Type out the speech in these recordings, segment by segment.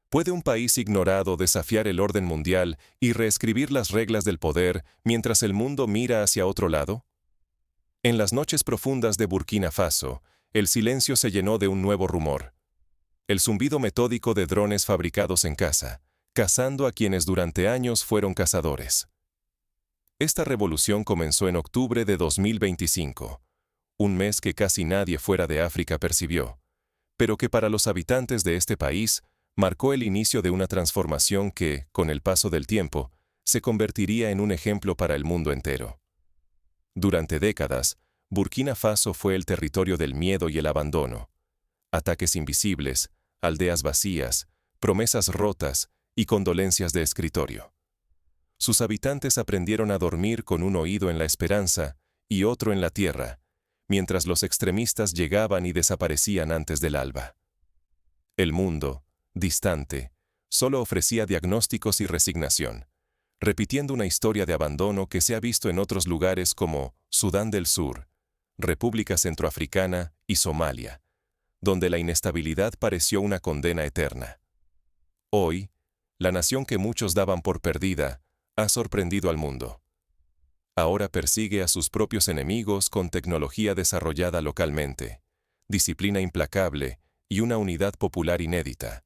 ¿Puede un país ignorado desafiar el orden mundial y reescribir las reglas del poder mientras el mundo mira hacia otro lado? En las noches profundas de Burkina Faso, el silencio se llenó de un nuevo rumor. El zumbido metódico de drones fabricados en casa, cazando a quienes durante años fueron cazadores. Esta revolución comenzó en octubre de 2025, un mes que casi nadie fuera de África percibió, pero que para los habitantes de este país marcó el inicio de una transformación que, con el paso del tiempo, se convertiría en un ejemplo para el mundo entero. Durante décadas, Burkina Faso fue el territorio del miedo y el abandono. Ataques invisibles, aldeas vacías, promesas rotas y condolencias de escritorio. Sus habitantes aprendieron a dormir con un oído en la esperanza y otro en la tierra, mientras los extremistas llegaban y desaparecían antes del alba. El mundo, distante, solo ofrecía diagnósticos y resignación, repitiendo una historia de abandono que se ha visto en otros lugares como Sudán del Sur, República Centroafricana y Somalia, donde la inestabilidad pareció una condena eterna. Hoy, la nación que muchos daban por perdida ha sorprendido al mundo. Ahora persigue a sus propios enemigos con tecnología desarrollada localmente, disciplina implacable y una unidad popular inédita.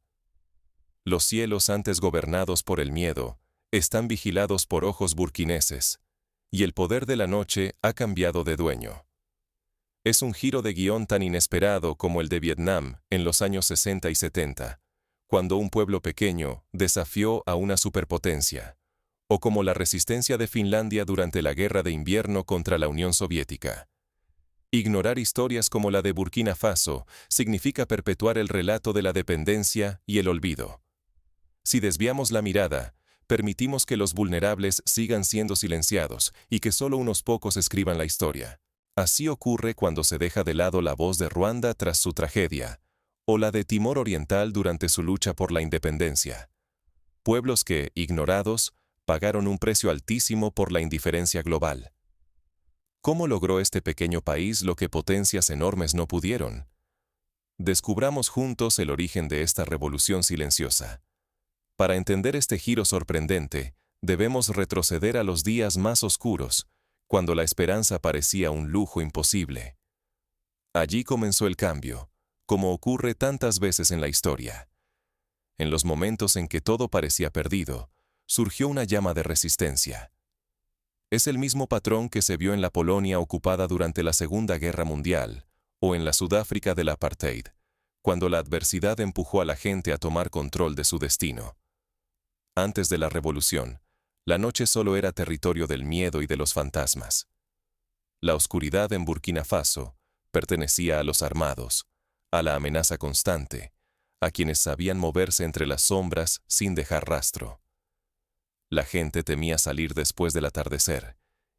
Los cielos antes gobernados por el miedo están vigilados por ojos burkineses, y el poder de la noche ha cambiado de dueño. Es un giro de guión tan inesperado como el de Vietnam en los años 60 y 70, cuando un pueblo pequeño desafió a una superpotencia, o como la resistencia de Finlandia durante la Guerra de Invierno contra la Unión Soviética. Ignorar historias como la de Burkina Faso significa perpetuar el relato de la dependencia y el olvido. Si desviamos la mirada, permitimos que los vulnerables sigan siendo silenciados y que solo unos pocos escriban la historia. Así ocurre cuando se deja de lado la voz de Ruanda tras su tragedia, o la de Timor Oriental durante su lucha por la independencia. Pueblos que, ignorados, pagaron un precio altísimo por la indiferencia global. ¿Cómo logró este pequeño país lo que potencias enormes no pudieron? Descubramos juntos el origen de esta revolución silenciosa. Para entender este giro sorprendente, debemos retroceder a los días más oscuros, cuando la esperanza parecía un lujo imposible. Allí comenzó el cambio, como ocurre tantas veces en la historia. En los momentos en que todo parecía perdido, surgió una llama de resistencia. Es el mismo patrón que se vio en la Polonia ocupada durante la Segunda Guerra Mundial, o en la Sudáfrica del apartheid, cuando la adversidad empujó a la gente a tomar control de su destino. Antes de la revolución, la noche solo era territorio del miedo y de los fantasmas. La oscuridad en Burkina Faso pertenecía a los armados, a la amenaza constante, a quienes sabían moverse entre las sombras sin dejar rastro. La gente temía salir después del atardecer,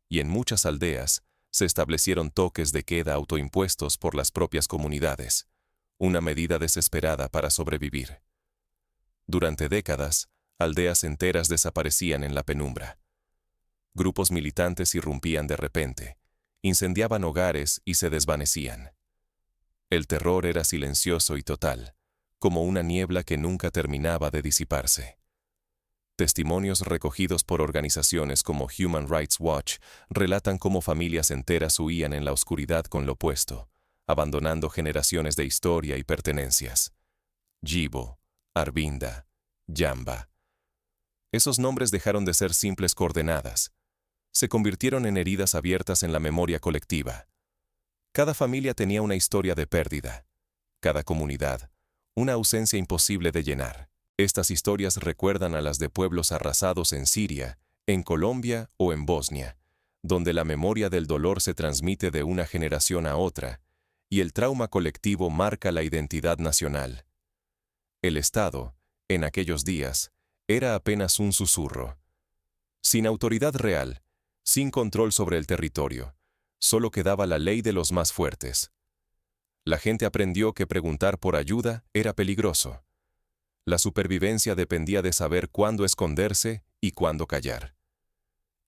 y en muchas aldeas se establecieron toques de queda autoimpuestos por las propias comunidades, una medida desesperada para sobrevivir. Durante décadas, aldeas enteras desaparecían en la penumbra. Grupos militantes irrumpían de repente, incendiaban hogares y se desvanecían. El terror era silencioso y total, como una niebla que nunca terminaba de disiparse. Testimonios recogidos por organizaciones como Human Rights Watch relatan cómo familias enteras huían en la oscuridad con lo opuesto, abandonando generaciones de historia y pertenencias. Yibo, Arbinda, Yamba. Esos nombres dejaron de ser simples coordenadas. Se convirtieron en heridas abiertas en la memoria colectiva. Cada familia tenía una historia de pérdida. Cada comunidad, una ausencia imposible de llenar. Estas historias recuerdan a las de pueblos arrasados en Siria, en Colombia o en Bosnia, donde la memoria del dolor se transmite de una generación a otra, y el trauma colectivo marca la identidad nacional. El Estado, en aquellos días, era apenas un susurro. Sin autoridad real, sin control sobre el territorio, solo quedaba la ley de los más fuertes. La gente aprendió que preguntar por ayuda era peligroso. La supervivencia dependía de saber cuándo esconderse y cuándo callar.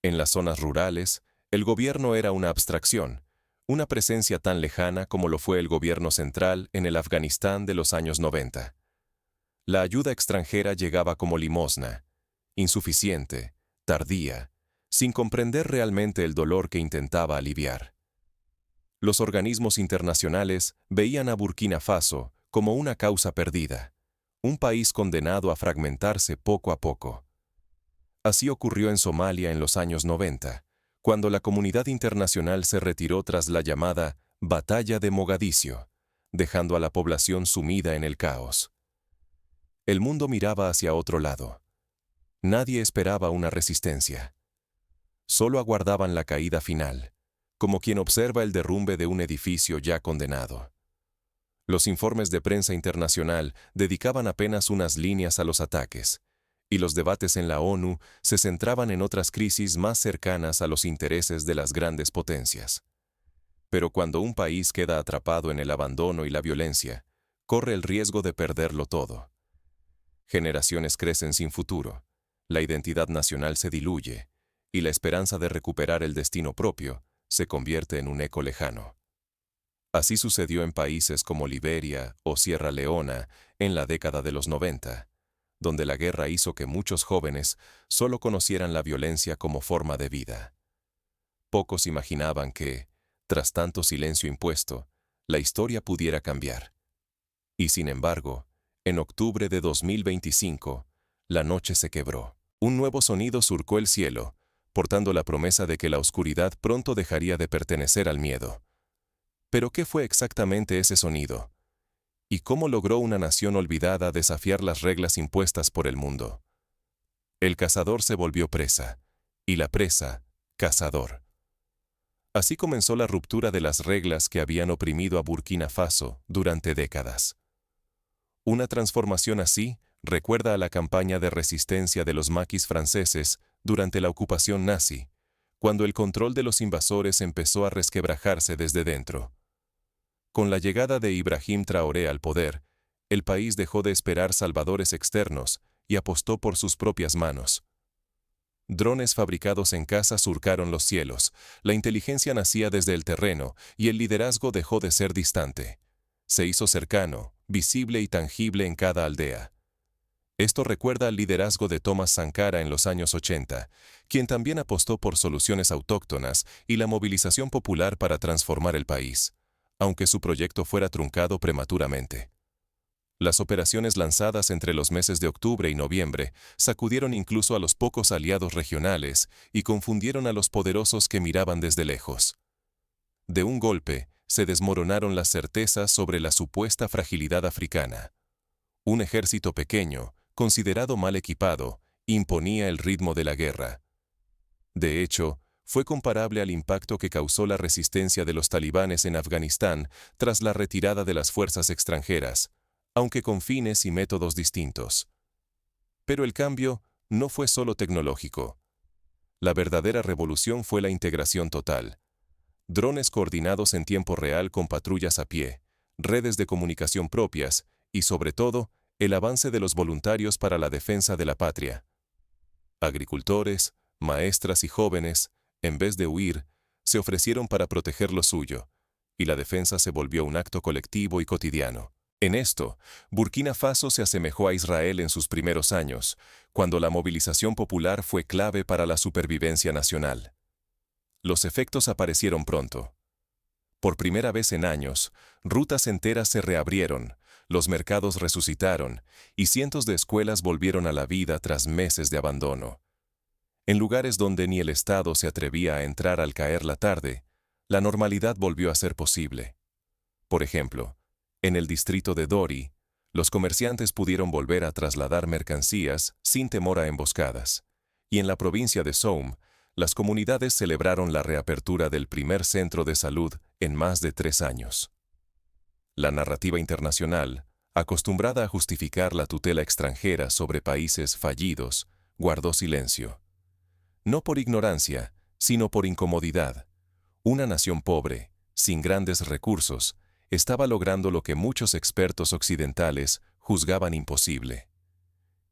En las zonas rurales, el gobierno era una abstracción, una presencia tan lejana como lo fue el gobierno central en el Afganistán de los años 90. La ayuda extranjera llegaba como limosna, insuficiente, tardía, sin comprender realmente el dolor que intentaba aliviar. Los organismos internacionales veían a Burkina Faso como una causa perdida, un país condenado a fragmentarse poco a poco. Así ocurrió en Somalia en los años 90, cuando la comunidad internacional se retiró tras la llamada Batalla de Mogadiscio, dejando a la población sumida en el caos. El mundo miraba hacia otro lado. Nadie esperaba una resistencia. Solo aguardaban la caída final, como quien observa el derrumbe de un edificio ya condenado. Los informes de prensa internacional dedicaban apenas unas líneas a los ataques, y los debates en la ONU se centraban en otras crisis más cercanas a los intereses de las grandes potencias. Pero cuando un país queda atrapado en el abandono y la violencia, corre el riesgo de perderlo todo. Generaciones crecen sin futuro, la identidad nacional se diluye, y la esperanza de recuperar el destino propio se convierte en un eco lejano. Así sucedió en países como Liberia o Sierra Leona en la década de los 90, donde la guerra hizo que muchos jóvenes solo conocieran la violencia como forma de vida. Pocos imaginaban que, tras tanto silencio impuesto, la historia pudiera cambiar. Y sin embargo, en octubre de 2025, la noche se quebró. Un nuevo sonido surcó el cielo, portando la promesa de que la oscuridad pronto dejaría de pertenecer al miedo. ¿Pero qué fue exactamente ese sonido? ¿Y cómo logró una nación olvidada desafiar las reglas impuestas por el mundo? El cazador se volvió presa, y la presa, cazador. Así comenzó la ruptura de las reglas que habían oprimido a Burkina Faso durante décadas. Una transformación así recuerda a la campaña de resistencia de los maquis franceses durante la ocupación nazi, cuando el control de los invasores empezó a resquebrajarse desde dentro. Con la llegada de Ibrahim Traoré al poder, el país dejó de esperar salvadores externos y apostó por sus propias manos. Drones fabricados en casa surcaron los cielos, la inteligencia nacía desde el terreno y el liderazgo dejó de ser distante. Se hizo cercano, visible y tangible en cada aldea. Esto recuerda al liderazgo de Thomas Sankara en los años 80, quien también apostó por soluciones autóctonas y la movilización popular para transformar el país, aunque su proyecto fuera truncado prematuramente. Las operaciones lanzadas entre los meses de octubre y noviembre sacudieron incluso a los pocos aliados regionales y confundieron a los poderosos que miraban desde lejos. De un golpe, se desmoronaron las certezas sobre la supuesta fragilidad africana. Un ejército pequeño, considerado mal equipado, imponía el ritmo de la guerra. De hecho, fue comparable al impacto que causó la resistencia de los talibanes en Afganistán tras la retirada de las fuerzas extranjeras, aunque con fines y métodos distintos. Pero el cambio no fue solo tecnológico. La verdadera revolución fue la integración total. Drones coordinados en tiempo real con patrullas a pie, redes de comunicación propias y, sobre todo, el avance de los voluntarios para la defensa de la patria. Agricultores, maestras y jóvenes, en vez de huir, se ofrecieron para proteger lo suyo, y la defensa se volvió un acto colectivo y cotidiano. En esto, Burkina Faso se asemejó a Israel en sus primeros años, cuando la movilización popular fue clave para la supervivencia nacional. Los efectos aparecieron pronto. Por primera vez en años, rutas enteras se reabrieron, los mercados resucitaron, y cientos de escuelas volvieron a la vida tras meses de abandono. En lugares donde ni el Estado se atrevía a entrar al caer la tarde, la normalidad volvió a ser posible. Por ejemplo, en el distrito de Dori, los comerciantes pudieron volver a trasladar mercancías sin temor a emboscadas, y en la provincia de Soum, las comunidades celebraron la reapertura del primer centro de salud en más de 3 años. La narrativa internacional, acostumbrada a justificar la tutela extranjera sobre países fallidos, guardó silencio. No por ignorancia, sino por incomodidad. Una nación pobre, sin grandes recursos, estaba logrando lo que muchos expertos occidentales juzgaban imposible.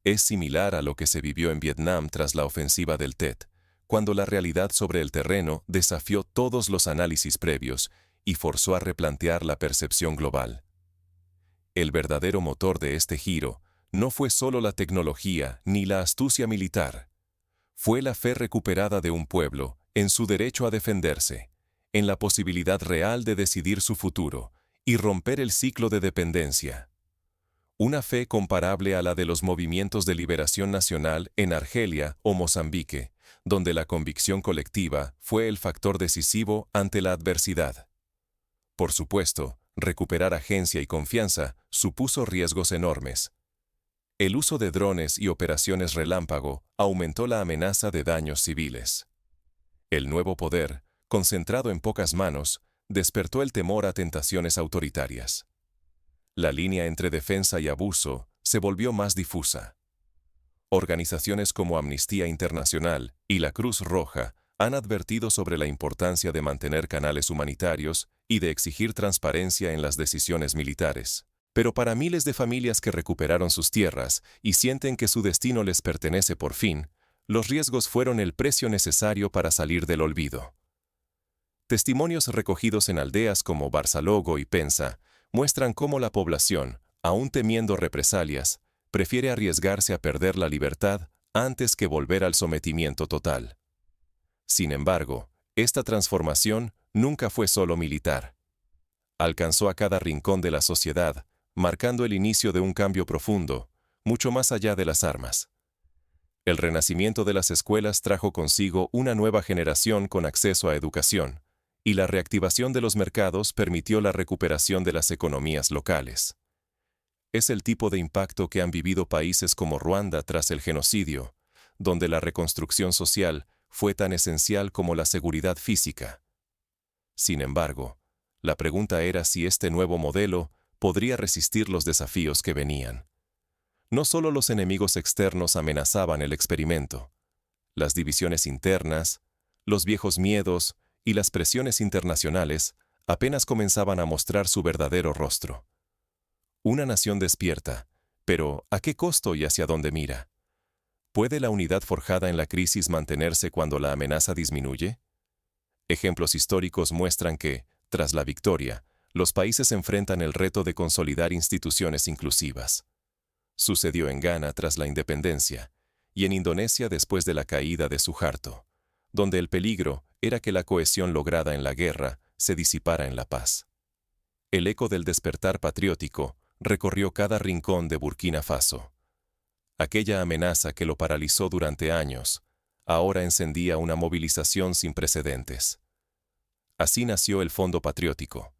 Es similar a lo que se vivió en Vietnam tras la ofensiva del Tet, cuando la realidad sobre el terreno desafió todos los análisis previos y forzó a replantear la percepción global. El verdadero motor de este giro No fue solo la tecnología ni la astucia militar. Fue la fe recuperada de un pueblo en su derecho a defenderse, en la posibilidad real de decidir su futuro y romper el ciclo de dependencia. Una fe comparable a la de los movimientos de liberación nacional en Argelia o Mozambique, donde la convicción colectiva fue el factor decisivo ante la adversidad. Por supuesto, recuperar agencia y confianza supuso riesgos enormes. El uso de drones y operaciones relámpago aumentó la amenaza de daños civiles. El nuevo poder, concentrado en pocas manos, despertó el temor a tentaciones autoritarias. La línea entre defensa y abuso se volvió más difusa. Organizaciones como Amnistía Internacional y la Cruz Roja han advertido sobre la importancia de mantener canales humanitarios y de exigir transparencia en las decisiones militares. Pero para miles de familias que recuperaron sus tierras y sienten que su destino les pertenece por fin, los riesgos fueron el precio necesario para salir del olvido. Testimonios recogidos en aldeas como Barzalogo y Penza muestran cómo la población, aún temiendo represalias, prefiere arriesgarse a perder la libertad antes que volver al sometimiento total. Sin embargo, esta transformación nunca fue solo militar. Alcanzó a cada rincón de la sociedad, marcando el inicio de un cambio profundo, mucho más allá de las armas. El renacimiento de las escuelas trajo consigo una nueva generación con acceso a educación, y la reactivación de los mercados permitió la recuperación de las economías locales. Es el tipo de impacto que han vivido países como Ruanda tras el genocidio, donde la reconstrucción social fue tan esencial como la seguridad física. Sin embargo, la pregunta era si este nuevo modelo podría resistir los desafíos que venían. No solo los enemigos externos amenazaban el experimento. Las divisiones internas, los viejos miedos y las presiones internacionales apenas comenzaban a mostrar su verdadero rostro. Una nación despierta, pero ¿a qué costo y hacia dónde mira? ¿Puede la unidad forjada en la crisis mantenerse cuando la amenaza disminuye? Ejemplos históricos muestran que, tras la victoria, los países enfrentan el reto de consolidar instituciones inclusivas. Sucedió en Ghana tras la independencia y en Indonesia después de la caída de Suharto, donde el peligro era que la cohesión lograda en la guerra se disipara en la paz. El eco del despertar patriótico recorrió cada rincón de Burkina Faso. Aquella amenaza que lo paralizó durante años, ahora encendía una movilización sin precedentes. Así nació el Fondo Patriótico.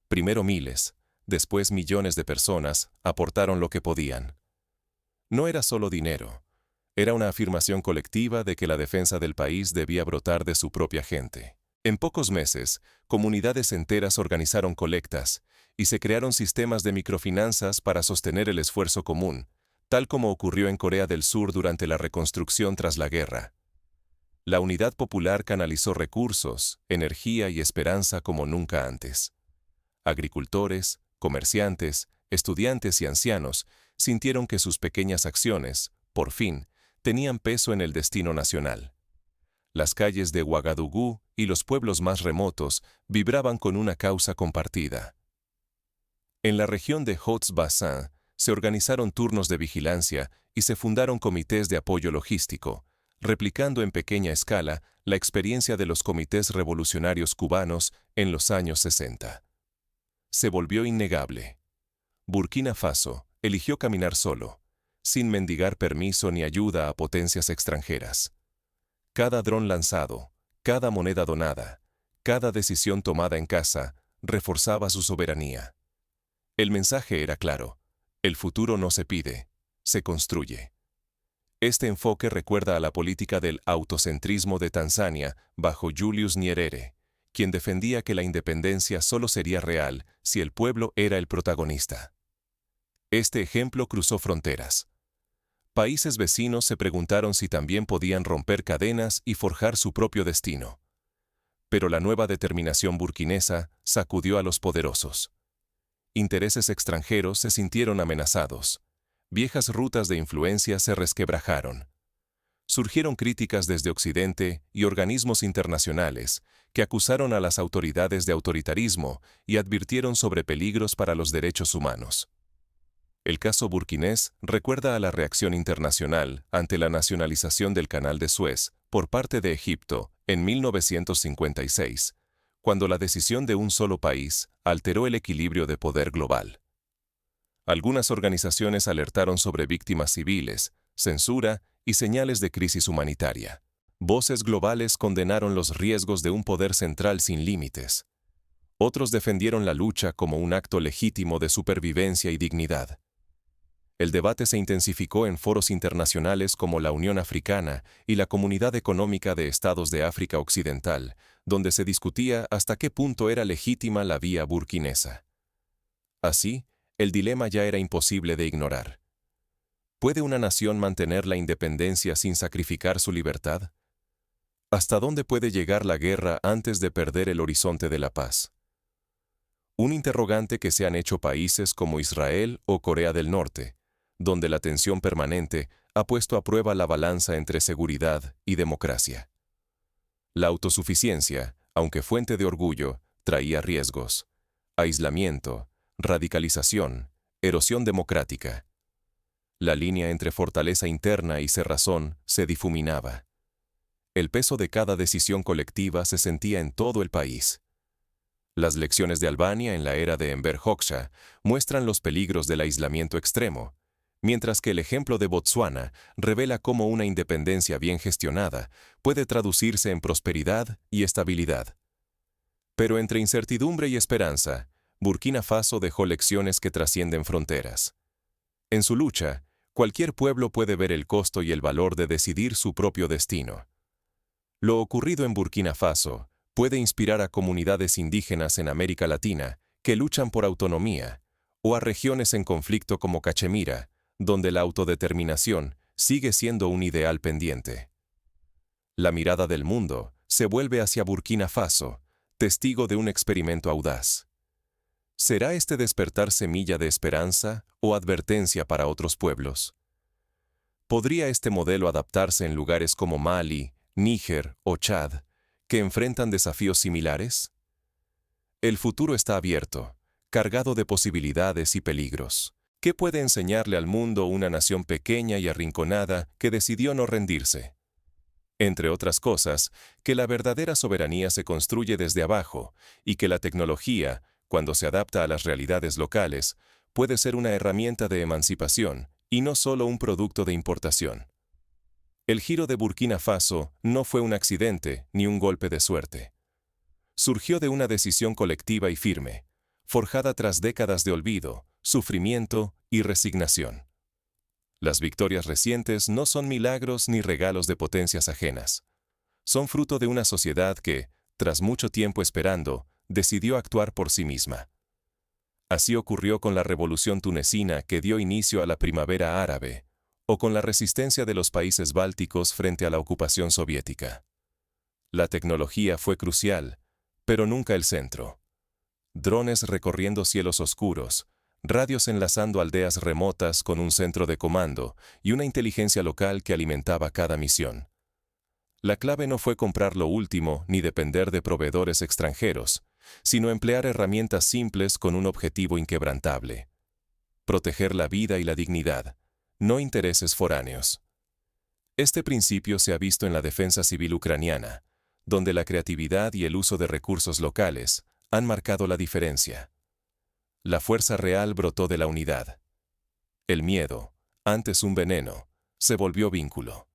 Primero miles, después millones de personas aportaron lo que podían. No era solo dinero, era una afirmación colectiva de que la defensa del país debía brotar de su propia gente. En pocos meses, comunidades enteras organizaron colectas y se crearon sistemas de microfinanzas para sostener el esfuerzo común, tal como ocurrió en Corea del Sur durante la reconstrucción tras la guerra. La unidad popular canalizó recursos, energía y esperanza como nunca antes. Agricultores, comerciantes, estudiantes y ancianos sintieron que sus pequeñas acciones, por fin, tenían peso en el destino nacional. Las calles de Ouagadougou y los pueblos más remotos vibraban con una causa compartida. En la región de Haut-Bassin se organizaron turnos de vigilancia y se fundaron comités de apoyo logístico, replicando en pequeña escala la experiencia de los comités revolucionarios cubanos en los años 60. Se volvió innegable. Burkina Faso eligió caminar solo, sin mendigar permiso ni ayuda a potencias extranjeras. Cada dron lanzado, cada moneda donada, cada decisión tomada en casa, reforzaba su soberanía. El mensaje era claro: el futuro no se pide, se construye. Este enfoque recuerda a la política del autocentrismo de Tanzania bajo Julius Nyerere, quien defendía que la independencia solo sería real si el pueblo era el protagonista. Este ejemplo cruzó fronteras. Países vecinos se preguntaron si también podían romper cadenas y forjar su propio destino. Pero la nueva determinación burkinesa sacudió a los poderosos. Intereses extranjeros se sintieron amenazados. Viejas rutas de influencia se resquebrajaron. Surgieron críticas desde Occidente y organismos internacionales que acusaron a las autoridades de autoritarismo y advirtieron sobre peligros para los derechos humanos. El caso burkinés recuerda a la reacción internacional ante la nacionalización del Canal de Suez por parte de Egipto en 1956, cuando la decisión de un solo país alteró el equilibrio de poder global. Algunas organizaciones alertaron sobre víctimas civiles, censura y señales de crisis humanitaria. Voces globales condenaron los riesgos de un poder central sin límites. Otros defendieron la lucha como un acto legítimo de supervivencia y dignidad. El debate se intensificó en foros internacionales como la Unión Africana y la Comunidad Económica de Estados de África Occidental, donde se discutía hasta qué punto era legítima la vía burkinesa. Así, el dilema ya era imposible de ignorar. ¿Puede una nación mantener la independencia sin sacrificar su libertad? ¿Hasta dónde puede llegar la guerra antes de perder el horizonte de la paz? Un interrogante que se han hecho países como Israel o Corea del Norte, donde la tensión permanente ha puesto a prueba la balanza entre seguridad y democracia. La autosuficiencia, aunque fuente de orgullo, traía riesgos: aislamiento, radicalización, erosión democrática. La línea entre fortaleza interna y cerrazón se difuminaba. El peso de cada decisión colectiva se sentía en todo el país. Las lecciones de Albania en la era de Enver Hoxha muestran los peligros del aislamiento extremo, mientras que el ejemplo de Botsuana revela cómo una independencia bien gestionada puede traducirse en prosperidad y estabilidad. Pero entre incertidumbre y esperanza, Burkina Faso dejó lecciones que trascienden fronteras. En su lucha, cualquier pueblo puede ver el costo y el valor de decidir su propio destino. Lo ocurrido en Burkina Faso puede inspirar a comunidades indígenas en América Latina que luchan por autonomía, o a regiones en conflicto como Cachemira, donde la autodeterminación sigue siendo un ideal pendiente. La mirada del mundo se vuelve hacia Burkina Faso, testigo de un experimento audaz. ¿Será este despertar semilla de esperanza o advertencia para otros pueblos? ¿Podría este modelo adaptarse en lugares como Mali, Níger o Chad, que enfrentan desafíos similares? El futuro está abierto, cargado de posibilidades y peligros. ¿Qué puede enseñarle al mundo una nación pequeña y arrinconada que decidió no rendirse? Entre otras cosas, que la verdadera soberanía se construye desde abajo y que la tecnología, cuando se adapta a las realidades locales, puede ser una herramienta de emancipación y no solo un producto de importación. El giro de Burkina Faso no fue un accidente ni un golpe de suerte. Surgió de una decisión colectiva y firme, forjada tras décadas de olvido, sufrimiento y resignación. Las victorias recientes no son milagros ni regalos de potencias ajenas. Son fruto de una sociedad que, tras mucho tiempo esperando, decidió actuar por sí misma. Así ocurrió con la revolución tunecina que dio inicio a la primavera árabe, o con la resistencia de los países bálticos frente a la ocupación soviética. La tecnología fue crucial, pero nunca el centro. Drones recorriendo cielos oscuros, radios enlazando aldeas remotas con un centro de comando y una inteligencia local que alimentaba cada misión. La clave no fue comprar lo último ni depender de proveedores extranjeros, sino emplear herramientas simples con un objetivo inquebrantable: proteger la vida y la dignidad, no intereses foráneos. Este principio se ha visto en la defensa civil ucraniana, donde la creatividad y el uso de recursos locales han marcado la diferencia. La fuerza real brotó de la unidad. El miedo, antes un veneno, se volvió vínculo.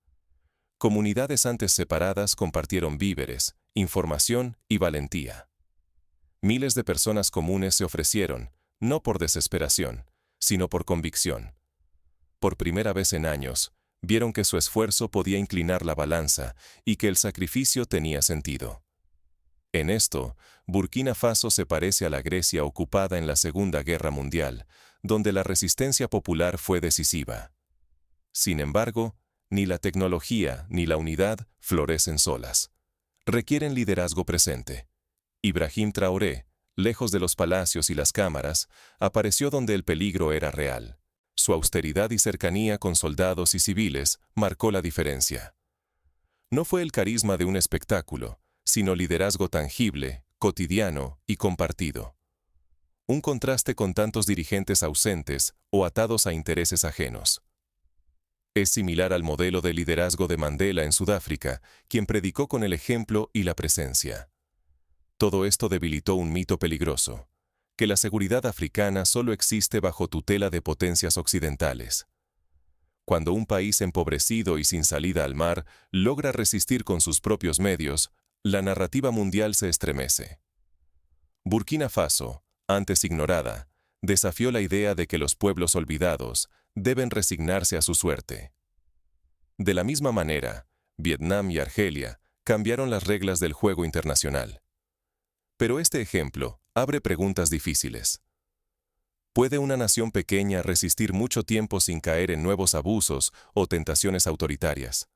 Comunidades antes separadas compartieron víveres, información y valentía. Miles de personas comunes se ofrecieron, no por desesperación, sino por convicción. Por primera vez en años, vieron que su esfuerzo podía inclinar la balanza y que el sacrificio tenía sentido. En esto, Burkina Faso se parece a la Grecia ocupada en la Segunda Guerra Mundial, donde la resistencia popular fue decisiva. Sin embargo, ni la tecnología ni la unidad florecen solas. Requieren liderazgo presente. Ibrahim Traoré, lejos de los palacios y las cámaras, apareció donde el peligro era real. Su austeridad y cercanía con soldados y civiles marcó la diferencia. No fue el carisma de un espectáculo, sino liderazgo tangible, cotidiano y compartido. un contraste con tantos dirigentes ausentes o atados a intereses ajenos. Es similar al modelo de liderazgo de Mandela en Sudáfrica, quien predicó con el ejemplo y la presencia. Todo esto debilitó un mito peligroso, que la seguridad africana solo existe bajo tutela de potencias occidentales. Cuando un país empobrecido y sin salida al mar logra resistir con sus propios medios, la narrativa mundial se estremece. Burkina Faso, antes ignorada, desafió la idea de que los pueblos olvidados deben resignarse a su suerte. De la misma manera, Vietnam y Argelia cambiaron las reglas del juego internacional. Pero este ejemplo abre preguntas difíciles. ¿Puede una nación pequeña resistir mucho tiempo sin caer en nuevos abusos o tentaciones autoritarias?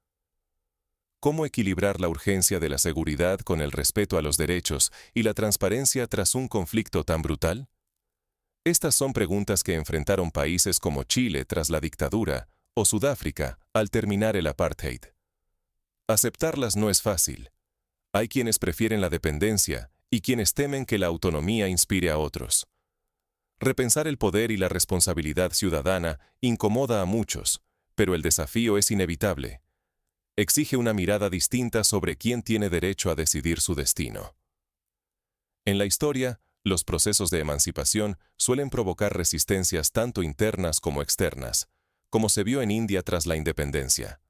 ¿Cómo equilibrar la urgencia de la seguridad con el respeto a los derechos y la transparencia tras un conflicto tan brutal? Estas son preguntas que enfrentaron países como Chile tras la dictadura o Sudáfrica al terminar el apartheid. Aceptarlas no es fácil. Hay quienes prefieren la dependencia y quienes temen que la autonomía inspire a otros. Repensar el poder y la responsabilidad ciudadana incomoda a muchos, pero el desafío es inevitable. Exige una mirada distinta sobre quién tiene derecho a decidir su destino. En la historia, los procesos de emancipación suelen provocar resistencias tanto internas como externas, como se vio en India tras la independencia.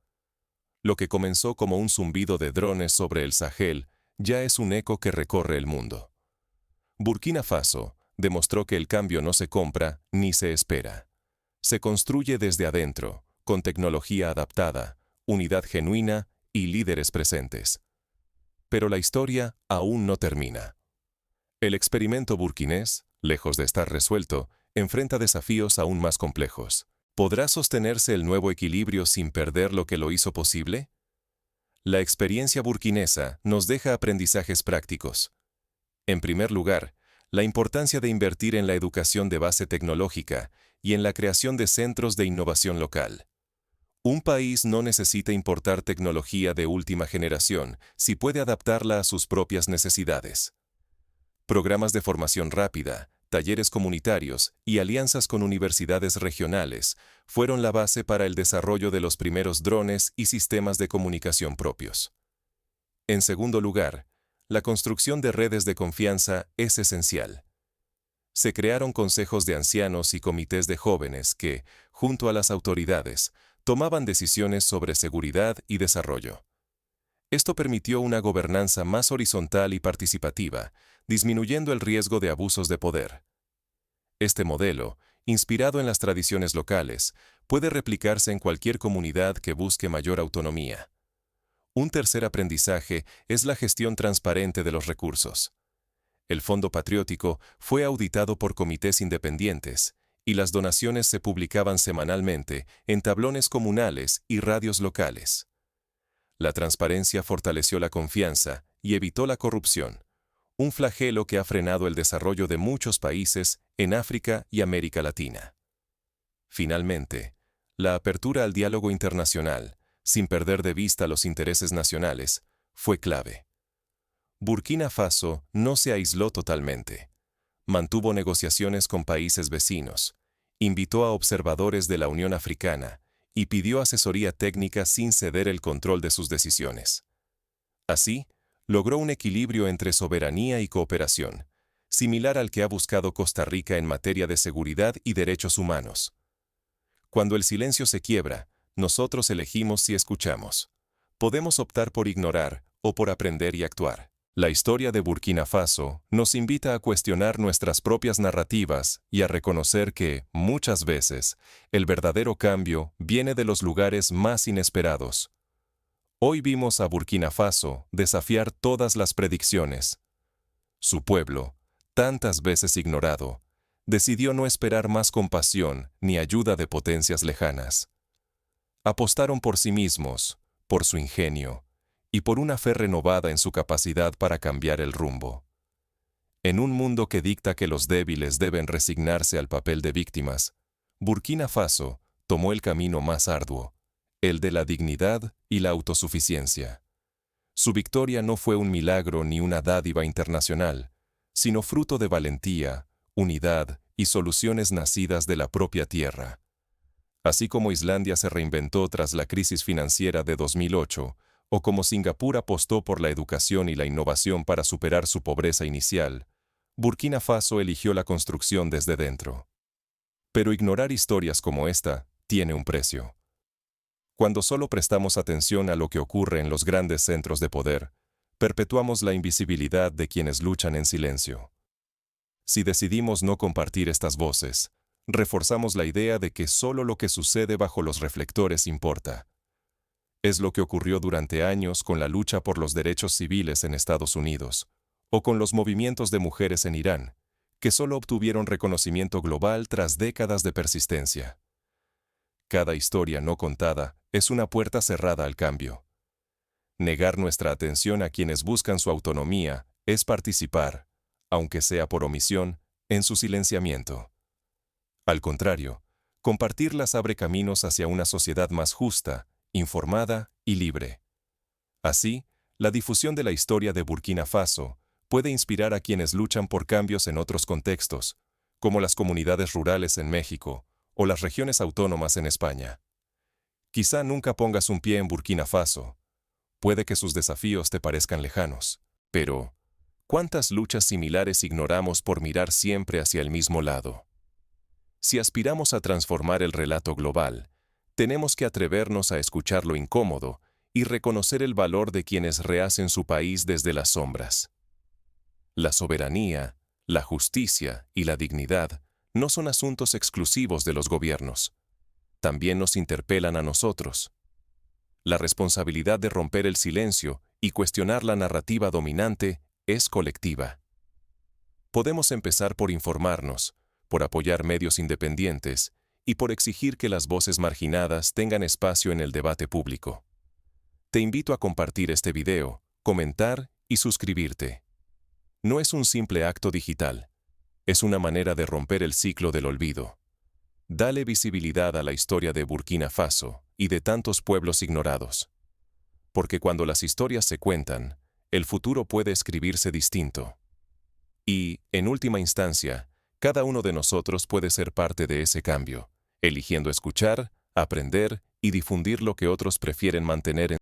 Lo que comenzó como un zumbido de drones sobre el Sahel ya es un eco que recorre el mundo. Burkina Faso demostró que el cambio no se compra ni se espera. Se construye desde adentro, con tecnología adaptada, unidad genuina y líderes presentes. Pero la historia aún no termina. El experimento burkinés, lejos de estar resuelto, enfrenta desafíos aún más complejos. ¿Podrá sostenerse el nuevo equilibrio sin perder lo que lo hizo posible? La experiencia burkinesa nos deja aprendizajes prácticos. En primer lugar, la importancia de invertir en la educación de base tecnológica y en la creación de centros de innovación local. Un país no necesita importar tecnología de última generación si puede adaptarla a sus propias necesidades. Programas de formación rápida, talleres comunitarios y alianzas con universidades regionales fueron la base para el desarrollo de los primeros drones y sistemas de comunicación propios. En segundo lugar, la construcción de redes de confianza es esencial. Se crearon consejos de ancianos y comités de jóvenes que, junto a las autoridades, tomaban decisiones sobre seguridad y desarrollo. Esto permitió una gobernanza más horizontal y participativa, disminuyendo el riesgo de abusos de poder. Este modelo, inspirado en las tradiciones locales, puede replicarse en cualquier comunidad que busque mayor autonomía. Un tercer aprendizaje es la gestión transparente de los recursos. El Fondo Patriótico fue auditado por comités independientes, y las donaciones se publicaban semanalmente en tablones comunales y radios locales. La transparencia fortaleció la confianza y evitó la corrupción, un flagelo que ha frenado el desarrollo de muchos países en África y América Latina. Finalmente, la apertura al diálogo internacional, sin perder de vista los intereses nacionales, fue clave. Burkina Faso no se aisló totalmente. Mantuvo negociaciones con países vecinos, invitó a observadores de la Unión Africana y pidió asesoría técnica sin ceder el control de sus decisiones. Así, logró un equilibrio entre soberanía y cooperación, similar al que ha buscado Costa Rica en materia de seguridad y derechos humanos. Cuando el silencio se quiebra, nosotros elegimos si escuchamos. Podemos optar por ignorar o por aprender y actuar. La historia de Burkina Faso nos invita a cuestionar nuestras propias narrativas y a reconocer que, muchas veces, el verdadero cambio viene de los lugares más inesperados. Hoy vimos a Burkina Faso desafiar todas las predicciones. Su pueblo, tantas veces ignorado, decidió no esperar más compasión ni ayuda de potencias lejanas. Apostaron por sí mismos, por su ingenio, y por una fe renovada en su capacidad para cambiar el rumbo. En un mundo que dicta que los débiles deben resignarse al papel de víctimas, Burkina Faso tomó el camino más arduo, el de la dignidad y la autosuficiencia. Su victoria no fue un milagro ni una dádiva internacional, sino fruto de valentía, unidad y soluciones nacidas de la propia tierra. Así como Islandia se reinventó tras la crisis financiera de 2008, o como Singapur apostó por la educación y la innovación para superar su pobreza inicial, Burkina Faso eligió la construcción desde dentro. Pero ignorar historias como esta tiene un precio. Cuando solo prestamos atención a lo que ocurre en los grandes centros de poder, perpetuamos la invisibilidad de quienes luchan en silencio. Si decidimos no compartir estas voces, reforzamos la idea de que solo lo que sucede bajo los reflectores importa. Es lo que ocurrió durante años con la lucha por los derechos civiles en Estados Unidos, o con los movimientos de mujeres en Irán, que solo obtuvieron reconocimiento global tras décadas de persistencia. Cada historia no contada es una puerta cerrada al cambio. Negar nuestra atención a quienes buscan su autonomía es participar, aunque sea por omisión, en su silenciamiento. Al contrario, compartirlas abre caminos hacia una sociedad más justa, informada y libre. Así, la difusión de la historia de Burkina Faso puede inspirar a quienes luchan por cambios en otros contextos, como las comunidades rurales en México o las regiones autónomas en España. Quizá nunca pongas un pie en Burkina Faso. Puede que sus desafíos te parezcan lejanos, pero ¿cuántas luchas similares ignoramos por mirar siempre hacia el mismo lado? Si aspiramos a transformar el relato global, tenemos que atrevernos a escuchar lo incómodo y reconocer el valor de quienes rehacen su país desde las sombras. La soberanía, la justicia y la dignidad no son asuntos exclusivos de los gobiernos. También nos interpelan a nosotros. La responsabilidad de romper el silencio y cuestionar la narrativa dominante es colectiva. Podemos empezar por informarnos, por apoyar medios independientes y por exigir que las voces marginadas tengan espacio en el debate público. Te invito a compartir este video, comentar y suscribirte. No es un simple acto digital, es una manera de romper el ciclo del olvido. Dale visibilidad a la historia de Burkina Faso y de tantos pueblos ignorados. Porque cuando las historias se cuentan, el futuro puede escribirse distinto. Y, en última instancia, cada uno de nosotros puede ser parte de ese cambio, eligiendo escuchar, aprender y difundir lo que otros prefieren mantener en